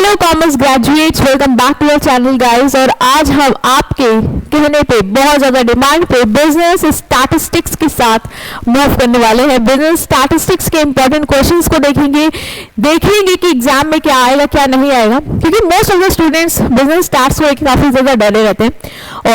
Hello commerce graduates, welcome back to your channel guys. और आज हम आपके कहने पे बहुत ज़्यादा डिमांड पे बिजनेस स्टैटिस्टिक्स के साथ मूव करने वाले हैं। बिजनेस स्टैटिस्टिक्स के इंपॉर्टेंट क्वेश्चंस को देखेंगे कि एग्जाम में क्या आएगा क्या नहीं आएगा, क्योंकि most of the students business stats को काफ़ी ज़्यादा डरे रहते हैं।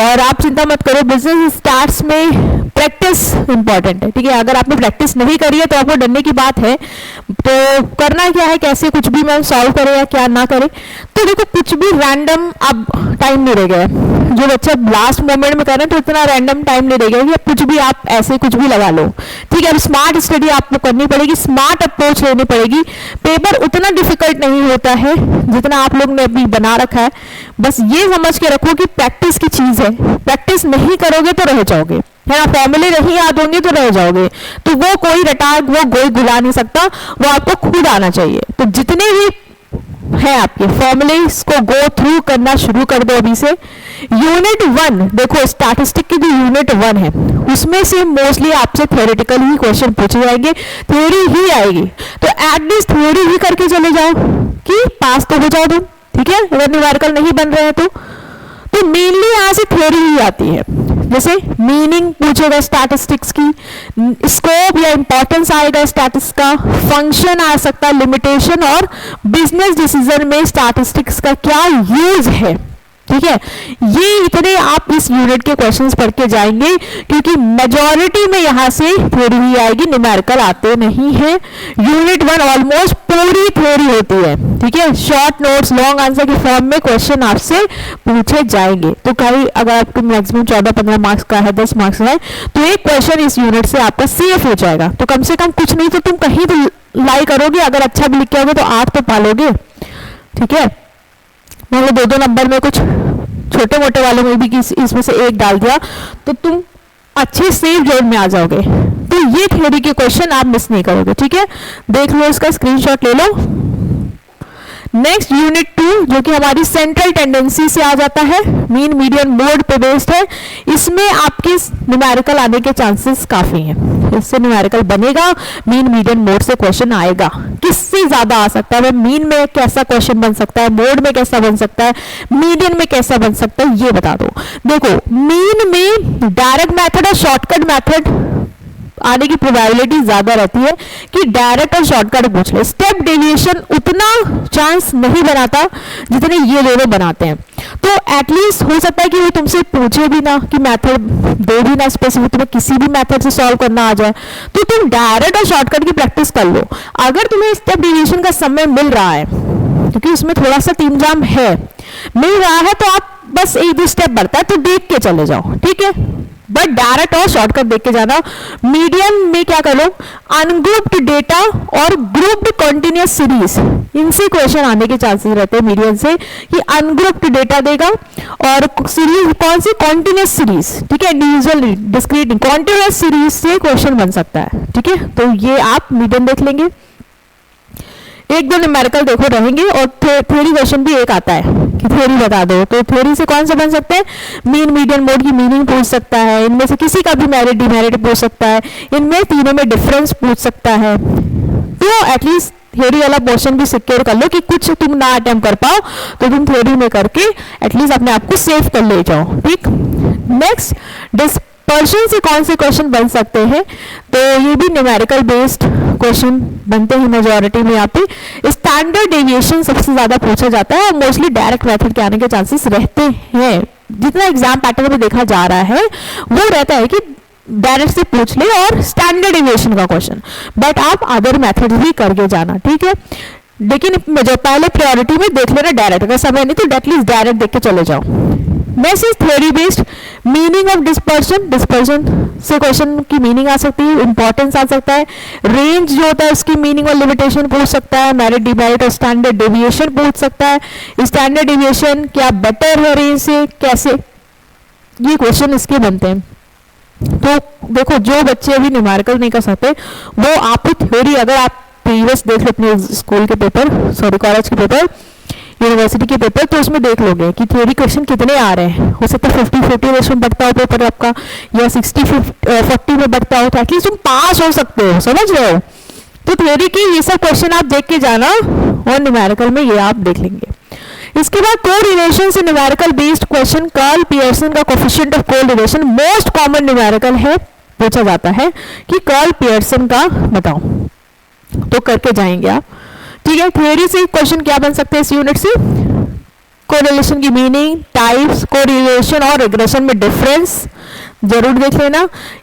और आप चिंता मत करो, बिजनेस स्टैट्स में प्रैक्टिस इंपॉर्टेंट है, ठीक है। अगर आपने प्रैक्टिस नहीं करी है तो आपको डरने की बात है। तो करना क्या है, कैसे कुछ भी मैम सॉल्व करे या क्या ना करे, तो देखो कुछ भी रैंडम अब टाइम नहीं रह गया है। जो बच्चा लास्ट मोमेंट में कर रहे हैं तो इतना रैंडम टाइम नहीं रह गया कि कुछ भी आप ऐसे कुछ भी लगा लो, ठीक है। अब स्मार्ट स्टडी आपको करनी पड़ेगी, स्मार्ट अप्रोच लेनी पड़ेगी। पेपर उतना डिफिकल्ट नहीं होता है जितना आप लोग ने अभी बना रखा है। बस ये समझ के रखो कि प्रैक्टिस की चीज है, प्रैक्टिस नहीं करोगे तो रह जाओगे, है ना। फॉर्मूले नहीं याद होंगे तो रह जाओगे। तो वो कोई रटाक वो कोई गुला नहीं सकता, वो आपको खुद आना चाहिए। तो जितने भी है आपके फॉर्मूले को गो थ्रू करना शुरू कर दो अभी से। यूनिट 1 देखो, स्टैटिस्टिक की जो यूनिट 1 है उसमें से मोस्टली आपसे थ्योरेटिकल ही क्वेश्चन पूछे जाएंगे, थ्योरी ही आएगी। तो एटलीस्ट थ्योरी ही करके चले जाओ कि पास तो हो जाओ तुम, ठीक है। अगर न्यूमेरिकल नहीं बन रहे हैं तो मेनली यहाँ से थ्योरी ही आती है। जैसे मीनिंग पूछेगा स्टैटिस्टिक्स की, स्कोप या इंपॉर्टेंस आएगा स्टैटिस्टिक्स का, फंक्शन आ सकता है, लिमिटेशन, और बिजनेस डिसीजन में स्टैटिस्टिक्स का क्या यूज है, ठीक है। ये इतने आप इस यूनिट के क्वेश्चंस पढ़ के जाएंगे, क्योंकि मेजॉरिटी में यहाँ से थ्योरी ही आएगी, न्यूमेरिकल आते नहीं है। यूनिट 1 ऑलमोस्ट पूरी थ्योरी होती है, ठीक है। शॉर्ट नोट्स लॉन्ग आंसर के फॉर्म में क्वेश्चन आपसे पूछे जाएंगे। तो कहीं अगर आपको मैक्सिमम 14-15 मार्क्स का है, 10 मार्क्स का है, तो एक क्वेश्चन इस यूनिट से आपका सेफ हो जाएगा। तो कम से कम कुछ नहीं तो तुम कहीं तो लाई करोगे, अगर अच्छा भी लिख के आओगे तो 8 तो पालोगे, ठीक है। मान लो 2-2 नंबर में कुछ छोटे मोटे वालों में भी इसमें से एक डाल दिया तो तुम अच्छे सेफ जोन में आ जाओगे। तो ये थ्योरी के क्वेश्चन आप मिस नहीं करोगे, ठीक है। देख लो, इसका स्क्रीनशॉट ले लो। नेक्स्ट यूनिट 2 जो कि हमारी सेंट्रल टेंडेंसी से आ जाता है, मीन मीडियन मोड पे बेस्ड है। इसमें आपके न्यूमेरिकल आने के चांसेस काफी हैं। इससे न्यूमेरिकल बनेगा, मीन मीडियन मोड से क्वेश्चन आएगा। किससे ज्यादा आ सकता है, मीन में कैसा क्वेश्चन बन सकता है, मोड में कैसा बन सकता है, मीडियन में कैसा बन सकता है, ये बता दो। देखो, मीन में डायरेक्ट मेथड और शॉर्टकट मेथड आने की प्रोबेबिलिटी ज्यादा रहती है कि डायरेक्ट और शॉर्टकट पूछ ले। स्टेप डेविएशन उतना चांस नहीं बनाता जितने ये दोनों बनाते हैं। तो एटलीस्ट हो सकता है कि वो तुमसे पूछे भी ना, कि मेथड दे भी ना स्पेसिफिक, तुम्हें किसी भी मेथड से सॉल्व करना आ जाए, तो तुम डायरेक्ट और शॉर्टकट की प्रैक्टिस कर लो। अगर तुम्हें स्टेप डेविएशन का समय मिल रहा है, क्योंकि उसमें थोड़ा सा तीन जाम है, मिल रहा है, तो आप बस 1-2 स्टेप बढ़ता है तो देख के चले जाओ, ठीक है। बट डायरेक्ट और शॉर्टकट देख के जाना। मीडियम में क्या करो, अनग्रुप्ड डेटा और ग्रुप्ड कॉन्टिन्यूअस सीरीज, इनसे क्वेश्चन आने के चांसेस रहते हैं मीडियम से, कि अनग्रुप्ड डेटा देगा और सीरीज कौन सी, कॉन्टिन्यूअस सीरीज, ठीक है। इंडिविजुअल डिस्क्रीट कॉन्टिन्यूअस सीरीज से क्वेश्चन बन सकता है, ठीक है। तो ये आप मीडियम देख लेंगे। 1-2 न्यूमेरिकल देखो रहेंगे, और थ्योरी क्वेश्चन भी एक आता है कि थ्योरी बता दो। तो थ्योरी से कौन सा बन सकते हैं, मीन मीडियन मोड की मीनिंग पूछ सकता है, इनमें से किसी का भी मेरिट डिमेरिट पूछ सकता है, इनमें तीनों में डिफरेंस पूछ सकता है। तो एटलीस्ट थ्योरी वाला पोर्शन भी सिक्योर कर लो कि कुछ तुम ना अटेम्प्ट कर पाओ, तो तुम थ्योरी में करके एटलीस्ट अपने आप को सेव कर ले जाओ, ठीक। नेक्स्ट, डिस्पर्शन से कौन से क्वेश्चन बन सकते हैं, तो ये भी न्यूमेरिकल बेस्ड क्वेश्चन बनते हैं मेजॉरिटी में। यहाँ पे स्टैंडर्ड डेविएशन सबसे ज्यादा पूछा जाता है, और मोस्टली डायरेक्ट मेथड के आने के चांसेस रहते हैं। जितना एग्जाम पैटर्न में देखा जा रहा है वो रहता है कि डायरेक्ट से पूछ ले और स्टैंडर्ड डेविएशन का क्वेश्चन, बट आप अदर मेथड भी करके जाना, ठीक है। लेकिन जो पहले प्रायोरिटी में देख लेना डायरेक्ट, अगर समय नहीं तो एटलीस्ट डायरेक्ट देख के चले जाओ। Next is theory based, meaning of dispersion, dispersion से क्वेश्चन की मीनिंग आ सकती है, इंपॉर्टेंस आ सकता है, रेंज जो होता है उसकी मीनिंग और लिमिटेशन पूछ सकता है, मेरिट डिमेरिट और स्टैंडर्ड डेविएशन पूछ सकता है। स्टैंडर्ड डेविएशन क्या बेटर है रेंज से, कैसे, ये क्वेश्चन इसके बनते हैं। तो देखो, जो बच्चे अभी न्यूमेरिकल नहीं कर सकते वो आप थ्योरी, अगर आप प्रीवियस देख लो अपने स्कूल के पेपर, सॉरी कॉलेज के पेपर, यूनिवर्सिटी के पेपर, तो उसमें देख लोगे कि थ्योरी क्वेश्चन कितने आ रहे हैं। हो सकता है 50-50 रेशो में बढ़ता हो पेपर आपका, या 60-40 में बढ़ता हो, तो एटलीस्ट तुम पास हो सकते हो, समझ रहे हो। तो थ्योरी की ये सब क्वेश्चन आप देख के जाना, और न्यूमेरिकल में ये आप देख लेंगे। इसके बाद कोरिलेशन से numerical based question, Karl Pearson का coefficient of correlation most common numerical है, पूछा जाता है कि कार्ल पियर्सन का बताओ, तो करके जाएंगे आप। ठीक है, थ्योरी से क्वेश्चन क्या बन सकते हैं इस यूनिट से, कोरिलेशन की मीनिंग, टाइप्स, कोरिलेशन और रिग्रेशन में डिफरेंस जरूर देख लेना,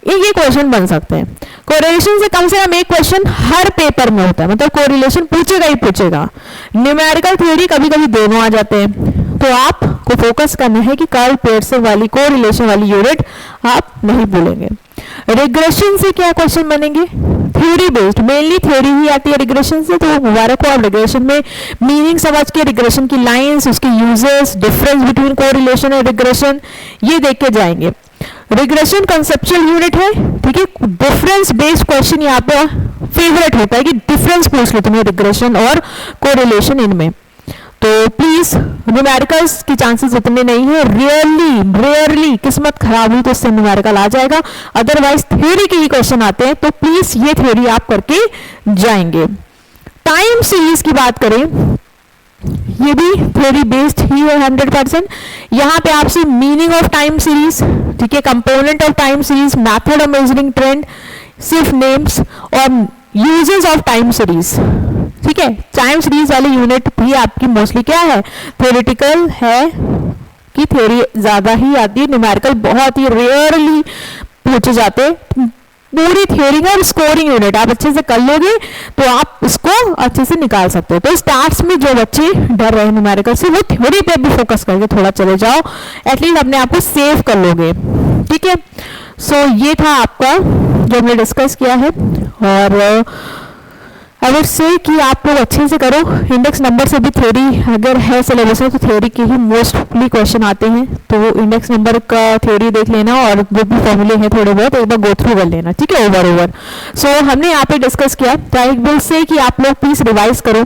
ये क्वेश्चन बन सकते हैं। कोरिलेशन से कम एक क्वेश्चन हर पेपर में होता है, मतलब कोरिलेशन पूछेगा ही पूछेगा। न्यूमेरिकल थ्योरी कभी कभी दोनों आ जाते हैं, तो आपको फोकस करना है कि कार्ल पियर्सन वाली कोरिलेशन वाली यूनिट आप नहीं भूलेंगे। रिग्रेशन से क्या क्वेश्चन बनेंगे, थ्योरी बेस्ड, मेनली थ्योरी ही आती है रिग्रेशन से, तो मुबारक हो आप रिग्रेशन में मीनिंग समझ के, रिग्रेशन की लाइंस, उसके यूजेस, डिफरेंस बिटवीन कोरिलेशन और रिग्रेशन, ये देख के जाएंगे। रिग्रेशन कंसेप्चुअल यूनिट है, ठीक है, डिफरेंस बेस्ड क्वेश्चन यहाँ पे फेवरेट होता है कि डिफरेंस पूछ लो तुम्हें रिग्रेशन और कोरिलेशन इनमें, तो प्लीज न्यूमेरिकल्स की चांसेस इतने नहीं है, रेयरली किस्मत खराब हुई तो इससे न्यूमेरिकल आ जाएगा, अदरवाइज थ्योरी के ही क्वेश्चन आते हैं, तो प्लीज ये थ्योरी आप करके जाएंगे। टाइम सीरीज की बात करें, ये भी थ्योरी बेस्ड ही है 100%। यहाँ पे आपसे मीनिंग ऑफ टाइम सीरीज, ठीक है, component of time series, method of measuring trend, सिर्फ नेम्स और यूजेस ऑफ टाइम सीरीज, ठीक है। टाइम सीरीज वाली यूनिट भी आपकी मोस्टली क्या है, थ्योरेटिकल है कि थ्योरी ज्यादा ही आती है, न्यूमेरिकल बहुत ही रेयरली पूछे जाते हैं। पूरी थ्योरी और स्कोरिंग यूनिट आप अच्छे से कर लोगे तो आप इसको अच्छे से निकाल सकते हो। तो स्टार्ट्स में जो बच्चे डर रहे हैं न्यूमेरिकल से, वो थ्योरी पे भी फोकस करके थोड़ा चले जाओ, एटलीस्ट अपने आप को सेव कर लोगे, ठीक है। सो ये था आपका जो हमने डिस्कस किया है, और आई वुड से कि आप लोग अच्छे से करो। इंडेक्स नंबर से भी थ्योरी अगर है सिलेबस में, तो थ्योरी के ही मोस्टली क्वेश्चन आते हैं, तो इंडेक्स नंबर का थ्योरी देख लेना और जो भी फॉर्मूले हैं थोड़े बहुत एक बार गो थ्रू कर लेना, ठीक है, ओवर। सो हमने यहाँ पे डिस्कस किया, तो आई विल से कि आप लोग प्लीज रिवाइज करो,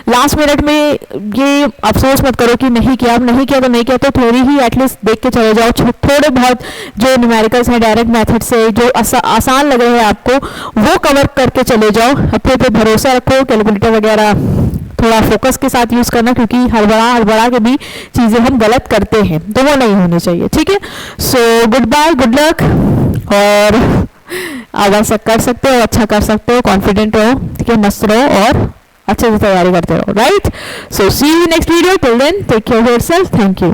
लास्ट मिनट में ये अफसोस मत करो कि नहीं किया, नहीं किया तो नहीं किया, तो थ्योरी ही एटलीस्ट देख के चले जाओ। थोड़े बहुत जो न्यूमेरिकल्स हैं डायरेक्ट मेथड से जो आसान लग रहे हैं आपको, वो कवर करके चले जाओ, अपने पे भरोसा रखो, कैलकुलेटर वगैरह थोड़ा फोकस के साथ यूज करना, क्योंकि हड़बड़ा के भी चीजें हम गलत करते हैं, तो वो नहीं होनी चाहिए, ठीक है। So goodbye, good luck, और आप ऐसा कर सकते हो, अच्छा कर सकते हो, कॉन्फिडेंट रहो, ठीक है, मस्त रहो और अच्छे से तैयारी करते रहो, right. So see you next video, till then take care of yourself, thank you.